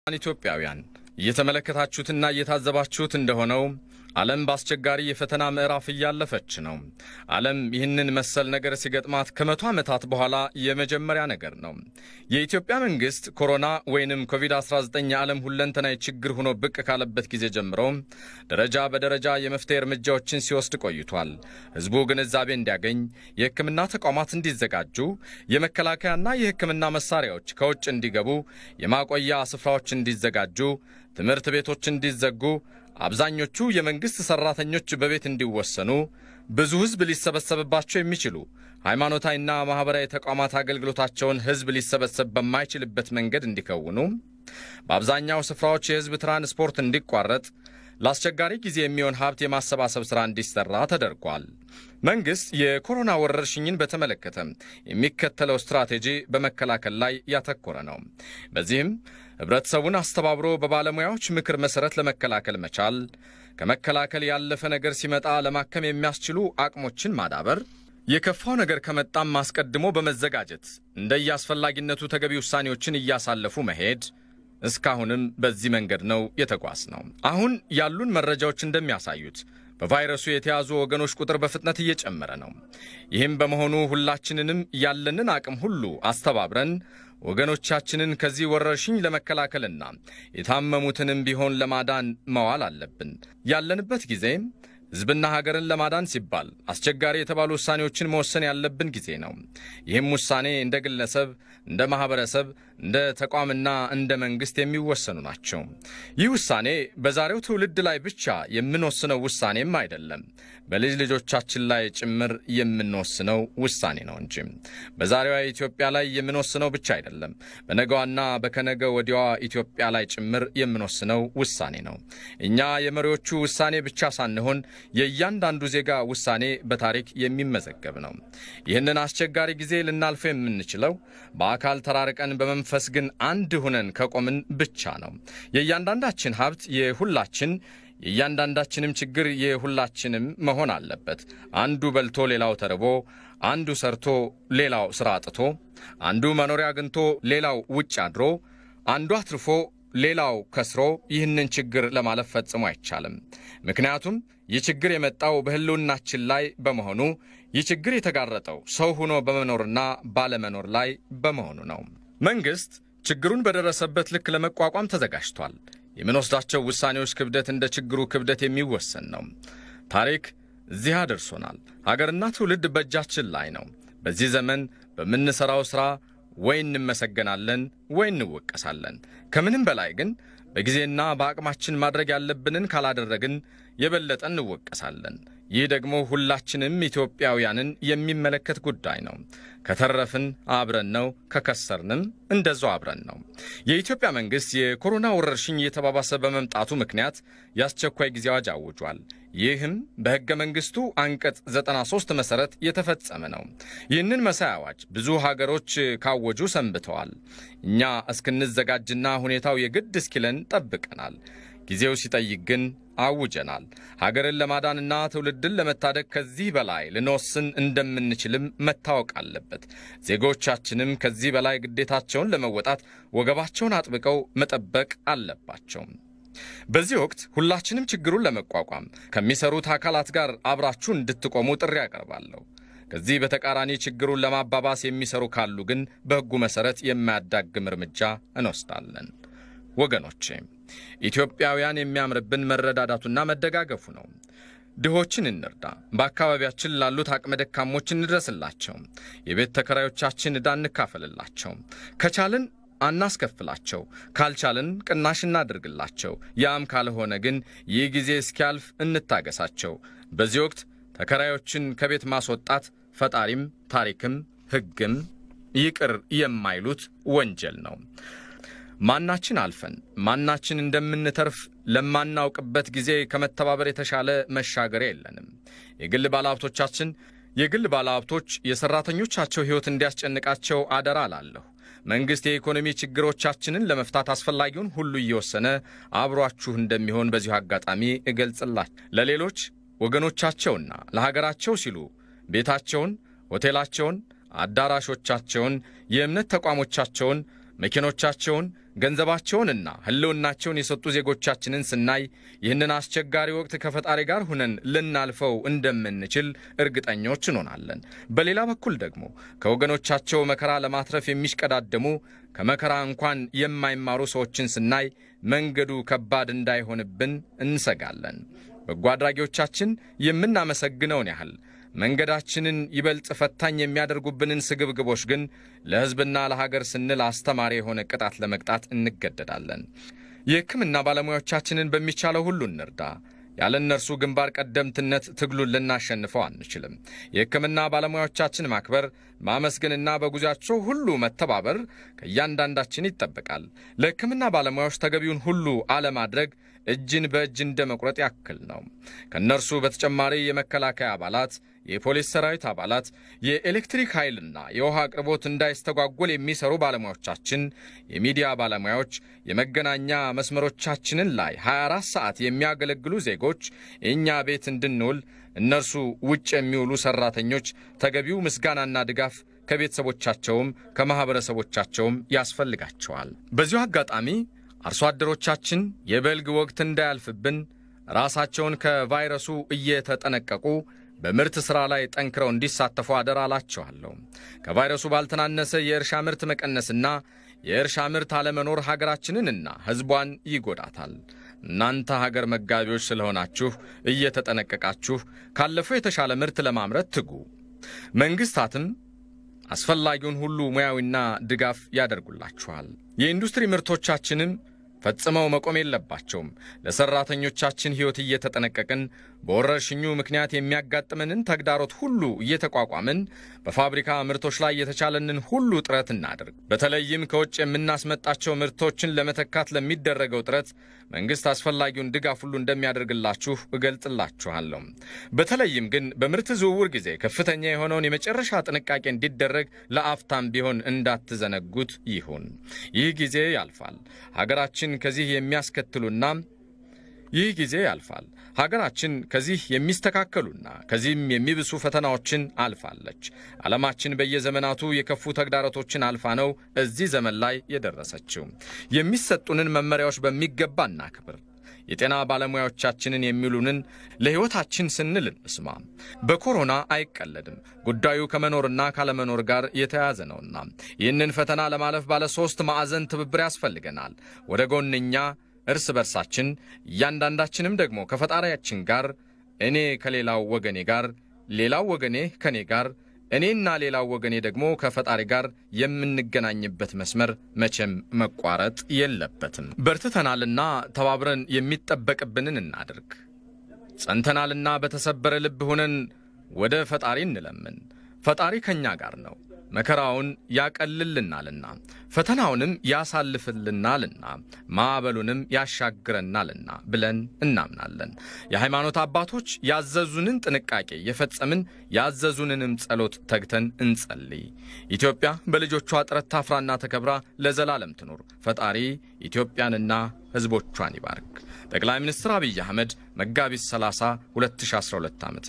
ኢትዮጵያውያን እየተመለከታችሁትና እየታዘባችሁት እንደሆነው ዓለም በአስቸጋሪ የፈተና ምዕራፍ እያለፈች ነው። ዓለም ይህንን መሰል ነገር ሲገጥማት ከመቶ ዓመታት በኋላ የመጀመሪያ ነገር ነው። የኢትዮጵያ መንግስት ኮሮና ወይንም ኮቪድ-19 የዓለም ሁለንተናዊ ችግር ሆኖ ብቅ ካለበት ጊዜ ጀምሮ ደረጃ በደረጃ የመፍትሄ እርምጃዎችን ሲወስድ ቆይቷል። ህዝቡ ግንዛቤ እንዲያገኝ፣ የሕክምና ተቋማት እንዲዘጋጁ፣ የመከላከያና የሕክምና መሳሪያዎች ከውጭ እንዲገቡ፣ የማቆያ ስፍራዎች እንዲዘጋጁ፣ ትምህርት ቤቶች እንዲዘጉ፣ አብዛኞቹ የመንግስት ሰራተኞች በቤት እንዲወሰኑ፣ ብዙ ህዝብ ሊሰበሰብባቸው የሚችሉ ሃይማኖታዊና ማህበራዊ ተቋማት አገልግሎታቸውን ህዝብ ሊሰበሰብ በማይችልበት መንገድ እንዲከውኑ፣ በአብዛኛው ስፍራዎች የህዝብ ትራንስፖርት እንዲቋረጥ፣ ለአስቸጋሪ ጊዜ የሚሆን ሀብት የማሰባሰብ ሥራ እንዲሰራ ተደርጓል። መንግስት የኮሮና ወረርሽኝን በተመለከተ የሚከተለው ስትራቴጂ በመከላከል ላይ ያተኮረ ነው። በዚህም ህብረተሰቡን አስተባብሮ በባለሙያዎች ምክር መሰረት ለመከላከል መቻል፣ ከመከላከል ያለፈ ነገር ሲመጣ ለማከም የሚያስችሉ አቅሞችን ማዳበር፣ የከፋው ነገር ከመጣም አስቀድሞ በመዘጋጀት እንደየአስፈላጊነቱ ተገቢ ውሳኔዎችን እያሳለፉ መሄድ፣ እስካሁንም በዚህ መንገድ ነው የተጓዝነው። አሁን ያሉን መረጃዎች እንደሚያሳዩት በቫይረሱ የተያዙ ወገኖች ቁጥር በፍጥነት እየጨመረ ነው። ይህም በመሆኑ ሁላችንንም ያለንን አቅም ሁሉ አስተባብረን ወገኖቻችንን ከዚህ ወረርሽኝ ለመከላከልና የታመሙትንም ቢሆን ለማዳን መዋል አለብን። ያለንበት ጊዜ ህዝብና ሀገርን ለማዳን ሲባል አስቸጋሪ የተባሉ ውሳኔዎችን መወሰን ያለብን ጊዜ ነው። ይህም ውሳኔ እንደ ግለሰብ፣ እንደ ማህበረሰብ፣ እንደ ተቋምና እንደ መንግስት የሚወሰኑ ናቸው። ይህ ውሳኔ በዛሬው ትውልድ ላይ ብቻ የምንወስነው ውሳኔም አይደለም፣ በልጅ ልጆቻችን ላይ ጭምር የምንወስነው ውሳኔ ነው እንጂ በዛሬዋ ኢትዮጵያ ላይ የምንወስነው ብቻ አይደለም፣ በነገዋና በከነገ ወዲያዋ ኢትዮጵያ ላይ ጭምር የምንወስነው ውሳኔ ነው። እኛ የመሪዎቹ ውሳኔ ብቻ ሳንሆን የእያንዳንዱ ዜጋ ውሳኔ በታሪክ የሚመዘገብ ነው። ይህንን አስቸጋሪ ጊዜ ልናልፈው የምንችለው በአካል ተራርቀን በመንፈስ ግን አንድ ሆነን ከቆምን ብቻ ነው። የእያንዳንዳችን ሀብት የሁላችን፣ የእያንዳንዳችንም ችግር የሁላችንም መሆን አለበት። አንዱ በልቶ ሌላው ተርቦ፣ አንዱ ሰርቶ ሌላው ስራ አጥቶ፣ አንዱ መኖሪያ አግኝቶ ሌላው ውጭ አድሮ፣ አንዱ አትርፎ ሌላው ከስሮ ይህንን ችግር ለማለፍ ፈጽሞ አይቻልም። ምክንያቱም ይህ ችግር የመጣው በህልውናችን ላይ በመሆኑ፣ ይህ ችግር የተጋረጠው ሰው ሆኖ በመኖርና ባለመኖር ላይ በመሆኑ ነው። መንግስት ችግሩን በደረሰበት ልክ ለመቋቋም ተዘጋጅቷል። የምንወስዳቸው ውሳኔዎች ክብደት እንደ ችግሩ ክብደት የሚወሰን ነው። ታሪክ እዚህ አድርሶናል። ሀገርና ትውልድ በእጃችን ላይ ነው። በዚህ ዘመን በምንሰራው ሥራ ወይ እንመሰገናለን ወይ እንወቀሳለን። ከምንም በላይ ግን በጊዜና በአቅማችን ማድረግ ያለብንን ካላደረግን የበለጠ እንወቀሳለን። ይህ ደግሞ ሁላችንም ኢትዮጵያውያንን የሚመለከት ጉዳይ ነው። ከተረፍን አብረን ነው፣ ከከሰርንም እንደዛው አብረን ነው። የኢትዮጵያ መንግስት የኮሮና ወረርሽኝ እየተባባሰ በመምጣቱ ምክንያት የአስቸኳይ ጊዜ አዋጅ አውጇል። ይህም በሕገ መንግስቱ አንቀጽ 93 መሰረት የተፈጸመ ነው። ይህንን መሳይ አዋጅ ብዙ ሀገሮች ካወጁ ሰንብተዋል። እኛ እስክንዘጋጅና ሁኔታው የግድ እስኪለን ጠብቀናል። ጊዜው ሲጠይቅ ግን አውጀናል። ሀገርን ለማዳንና ትውልድን ለመታደግ ከዚህ በላይ ልንወስን እንደምንችልም መታወቅ አለበት። ዜጎቻችንም ከዚህ በላይ ግዴታቸውን ለመወጣት ወገባቸውን አጥብቀው መጠበቅ አለባቸው። በዚህ ወቅት ሁላችንም ችግሩን ለመቋቋም ከሚሰሩት አካላት ጋር አብራችሁ እንድትቆሙ ጥሪ ያቀርባለሁ። ከዚህ በተቃራኒ ችግሩን ለማባባስ የሚሰሩ ካሉ ግን በሕጉ መሰረት የማያዳግም እርምጃ እንወስዳለን። ወገኖቼ፣ ኢትዮጵያውያን የሚያምርብን መረዳዳቱና መደጋገፉ ነው። ድሆችን እንርዳ። በአካባቢያችን ላሉት አቅመ ደካሞች እንድረስላቸው። የቤት ተከራዮቻችን ዕዳ እንካፈልላቸው። ከቻልን አናስከፍላቸው፣ ካልቻልን ቅናሽ እናድርግላቸው። ያም ካልሆነ ግን ይህ ጊዜ እስኪያልፍ እንታገሳቸው። በዚህ ወቅት ተከራዮችን ከቤት ማስወጣት ፈጣሪም ታሪክም ሕግም ይቅር የማይሉት ወንጀል ነው። ማናችን አልፈን ማናችን እንደምንተርፍ ለማናውቅበት ጊዜ ከመተባበር የተሻለ መሻገሪያ የለንም። የግል ባለሀብቶች የሰራተኞቻቸው ሕይወት እንዲያስጨንቃቸው አደራ አላለሁ። መንግስት የኢኮኖሚ ችግሮቻችንን ለመፍታት አስፈላጊውን ሁሉ እየወሰነ አብሯችሁ እንደሚሆን በዚሁ አጋጣሚ እገልጽላችሁ። ለሌሎች ወገኖቻቸውና ለሀገራቸው ሲሉ ቤታቸውን፣ ሆቴላቸውን፣ አዳራሾቻቸውን፣ የእምነት ተቋሞቻቸውን፣ መኪኖቻቸውን፣ ገንዘባቸውንና ህልውናቸውን የሰጡ ዜጎቻችንን ስናይ ይህንን አስቸጋሪ ወቅት ከፈጣሪ ጋር ሆነን ልናልፈው እንደምንችል እርግጠኞች እንሆናለን። በሌላ በኩል ደግሞ ከወገኖቻቸው መከራ ለማትረፍ የሚሽቀዳደሙ ከመከራ እንኳን የማይማሩ ሰዎችን ስናይ መንገዱ ከባድ እንዳይሆንብን እንሰጋለን። በጎ አድራጊዎቻችን የምናመሰግነውን ያህል መንገዳችንን ይበልጥ ፈታኝ የሚያደርጉብንን ስግብግቦች ግን ለሕዝብና ለሀገር ስንል አስተማሪ የሆነ ቅጣት ለመቅጣት እንገደዳለን። የሕክምና ባለሙያዎቻችንን በሚቻለው ሁሉ እንርዳ። ያለ እነርሱ ግንባር ቀደምትነት ትግሉን ልናሸንፈው አንችልም። የሕክምና ባለሙያዎቻችን ማክበር፣ ማመስገንና በጉዟቸው ሁሉ መተባበር ከእያንዳንዳችን ይጠበቃል። ለሕክምና ባለሙያዎች ተገቢውን ሁሉ አለማድረግ እጅን በእጅ እንደ መቁረጥ ያክል ነው። ከእነርሱ በተጨማሪ የመከላከያ አባላት፣ የፖሊስ ሰራዊት አባላት፣ የኤሌክትሪክ ኃይልና የውሃ አቅርቦት እንዳይስተጓጎል የሚሰሩ ባለሙያዎቻችን፣ የሚዲያ ባለሙያዎች፣ የመገናኛ መስመሮቻችንን ላይ 24 ሰዓት የሚያገለግሉ ዜጎች፣ እኛ ቤት እንድንውል እነርሱ ውጭ የሚውሉ ሰራተኞች ተገቢው ምስጋናና ድጋፍ ከቤተሰቦቻቸውም ከማህበረሰቦቻቸውም ያስፈልጋቸዋል። በዚሁ አጋጣሚ አርሶ አደሮቻችን የበልግ ወቅት እንዳያልፍብን ራሳቸውን ከቫይረሱ እየተጠነቀቁ በምርት ሥራ ላይ ጠንክረው እንዲሳተፉ አደራ እላቸዋለሁ። ከቫይረሱ ባልተናነሰ የእርሻ ምርት መቀነስና የእርሻ ምርት አለመኖር ሀገራችንንና ሕዝቧን ይጎዳታል። እናንተ ሀገር መጋቢዎች ስለሆናችሁ እየተጠነቀቃችሁ ካለፈው የተሻለ ምርት ለማምረት ትጉ። መንግስታትም አስፈላጊውን ሁሉ ሙያዊና ድጋፍ ያደርጉላችኋል። የኢንዱስትሪ ምርቶቻችንም ፈጽመው መቆም የለባቸውም። ለሰራተኞቻችን ሕይወት እየተጠነቀቅን በወረርሽኙ ምክንያት የሚያጋጥመንን ተግዳሮት ሁሉ እየተቋቋምን በፋብሪካ ምርቶች ላይ የተቻለንን ሁሉ ጥረት እናድርግ። በተለይም ከውጭ የምናስመጣቸው ምርቶችን ለመተካት ለሚደረገው ጥረት መንግስት አስፈላጊውን ድጋፍ ሁሉ እንደሚያደርግላችሁ እገልጽላችኋለሁ። በተለይም ግን በምርት ዝውውር ጊዜ ከፍተኛ የሆነውን የመጨረሻ ጥንቃቄ እንዲደረግ ለአፍታም ቢሆን እንዳትዘነጉት ይሁን። ይህ ጊዜ ያልፋል። ሀገራችን ከዚህ የሚያስከትሉና ይህ ጊዜ ያልፋል። ሀገራችን ከዚህ የሚስተካከሉና ከዚህም የሚብሱ ፈተናዎችን አልፋለች። ዓለማችን በየዘመናቱ የከፉ ተግዳሮቶችን አልፋ ነው እዚህ ዘመን ላይ የደረሰችው። የሚሰጡንን መመሪያዎች በሚገባ እናክብር። የጤና ባለሙያዎቻችንን የሚሉንን ለሕይወታችን ስንል እንስማ። በኮሮና አይቀለድም። ጉዳዩ ከመኖርና ካለመኖር ጋር የተያያዘ ነውና ይህንን ፈተና ለማለፍ ባለ 3 ማዕዘን ትብብር ያስፈልገናል። ወደ ጎንኛ እርስ በርሳችን፣ እያንዳንዳችንም ደግሞ ከፈጣሪያችን ጋር፣ እኔ ከሌላው ወገኔ ጋር፣ ሌላው ወገኔ ከኔ ጋር፣ እኔና ሌላው ወገኔ ደግሞ ከፈጣሪ ጋር የምንገናኝበት መስመር መቼም መቋረጥ የለበትም። በርትተናልና ተባብረን የሚጠበቅብንን እናድርግ። ጸንተናልና በተሰበረ ልብ ሆነን ወደ ፈጣሪ እንለምን። ፈጣሪ ከኛ ጋር ነው። መከራውን ያቀልልናልና ፈተናውንም ያሳልፍልናልና ማዕበሉንም ያሻግረናልና ብለን እናምናለን። የሃይማኖት አባቶች ያዘዙንን ጥንቃቄ የፈጸምን ያዘዙንንም ጸሎት ተግተን እንጸልይ። ኢትዮጵያ በልጆቿ ጥረት ታፍራና ተከብራ ለዘላለም ትኖር። ፈጣሪ ኢትዮጵያንና ሕዝቦቿን ይባርክ። ጠቅላይ ሚኒስትር አብይ አህመድ መጋቢት 30 2012 ዓ.ም